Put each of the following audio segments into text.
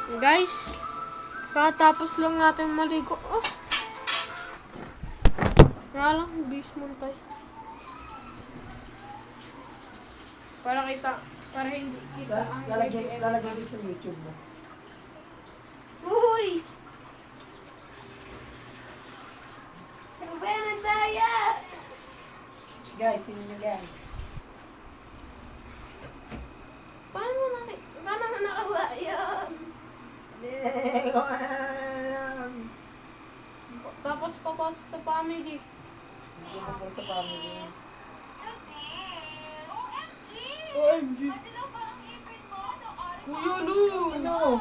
Guys, katapos lang natin maligo. Oh. Nga lang, bis montay. Para hindi kita ang Lalagyan din sa YouTube mo. Uy! Ano ba yan ang daya? Guys, sino nyo guys? Paano mo nakawa yun? Hindi ko alam. Tapos papasok sa family. Hindi ko po sa family. OMG! Kuya Lu! Ano?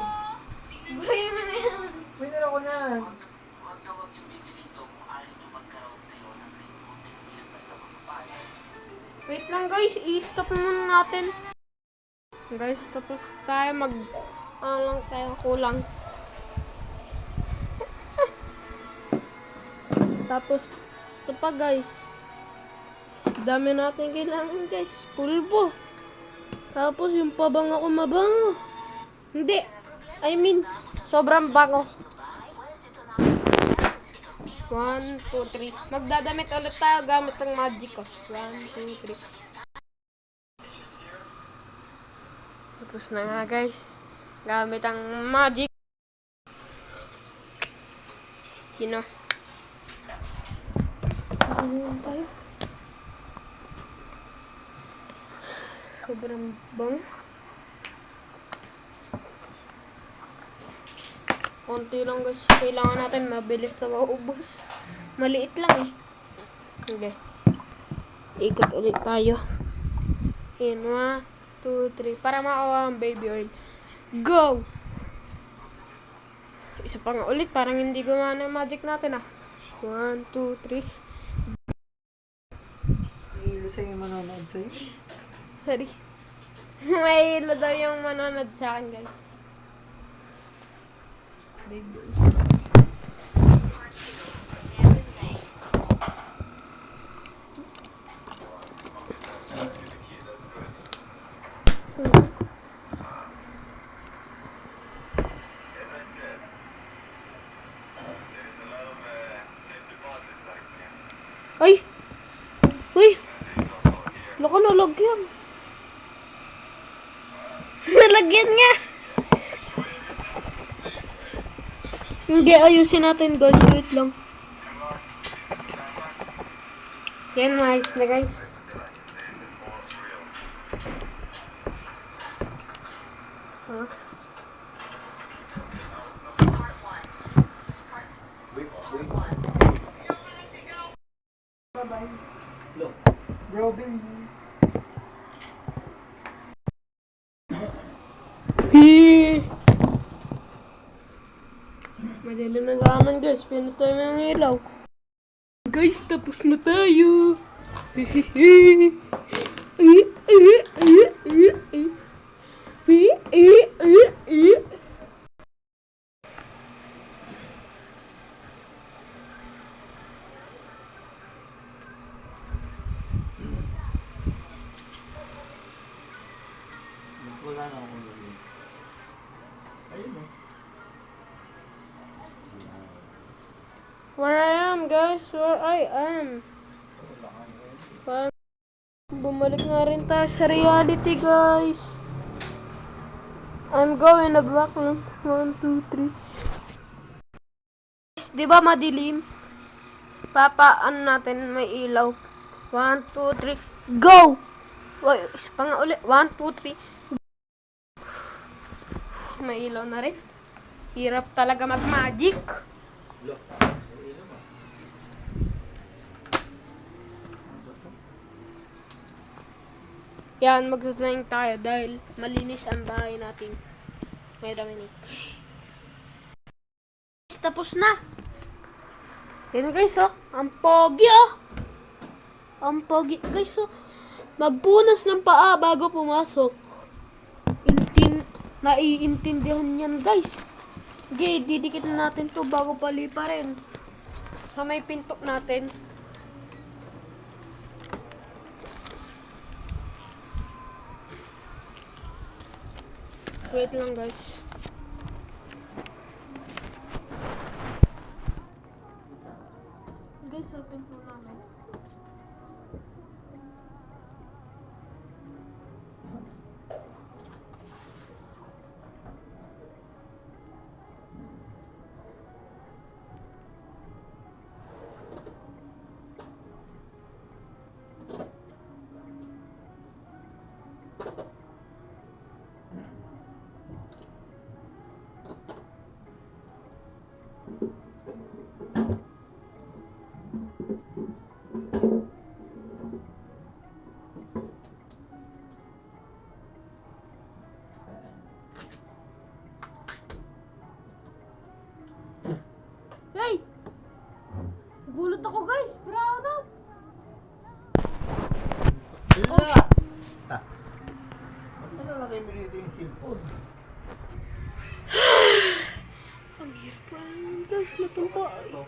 Gaya mo na yan! Winner ako na. Wait lang guys, i-stop muna natin. Guys, tapos tayo lang tayo kulang. Tapos, ito pa guys. Dami natin kailangan guys. Pulbo. Tapos yung pabango ko mabango. Hindi. I mean, sobrang bango. 1, 2, 3. Magdadamit ulit tayo gamit ang magic ko. 1, 2, 3. Tapos na nga guys. Gamit ang magic. You know. Ano tayo? Sobrang bango. Konti lang guys. Kailangan natin mabilis na maubos. Maliit lang eh. Okay. Ikot ulit tayo. In 1, 2, 3. Para makawa ang baby oil. Go! Isa pa nga ulit. Parang hindi gumana ang magic natin ah. 1, 2, 3. Ilo sa'yo manonood sa'yo. Sorry. May hilo daw yung manonood sa akin guys. Baby oil. Ay! Uy! Loko, nalagyan. Nalagyan nga! Hindi, ayusin natin guys. Wait lang. Yan, maayos na guys. Huh? Bye-bye. Look. Bro, Billy. Madali na laman guys. Pinutay na ng ilaw. Guys, tapos na tayo. Wala na ako lagi. Ayun o. Where I am guys, where I am. Bumalik na rin tayo sa reality guys. I'm going na back. 1, 2, 3. Di ba madilim? Ano natin, may ilaw. 1, 2, 3, go! Wait, isa pa nga ulit. 1, 2, 3. May ilaw na rin. Hirap talaga mag-magic. Yan, magsasaing tayo dahil malinis ang bahay natin. May Dominic. Tapos na. Yan guys, oh. Ang pogi, oh. Ang pogi, guys, oh. Magpunas ng paa bago pumasok. Naiintindihan yan, guys. Okay, didikit na natin to bago palipa rin. Sa may pintok natin. Wait lang guys. guys, natumpa. Ito.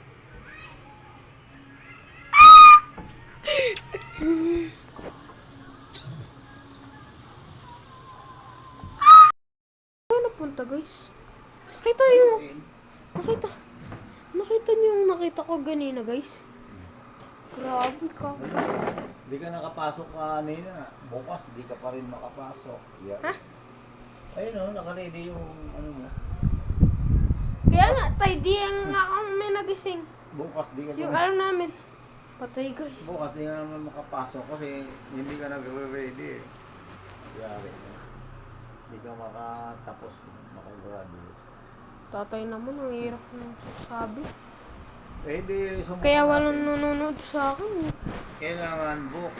Saan napunta guys? Nakita yung... Nakita. Nakita niyo yung nakita ko ganina guys? Grabe ka. Hindi ka nakapasok kanina. Bukas, di ka pa rin makapasok. Yeah. Ha? Ayun o, nakaready yung ano mo. Kaya nga, tay, di ang nga kang may nagising. Bukas, di ka pa Yung rin. alam namin. Patay guys. Bukas, di ka naman makapasok kasi hindi ka nagre-ready eh. Yari. Hindi ka makatapos, makagraduate. Tatay naman, ang hirap ng sabi. Eh di, sumuka Kaya natin. walang nanonood sa akin. Kailangan book.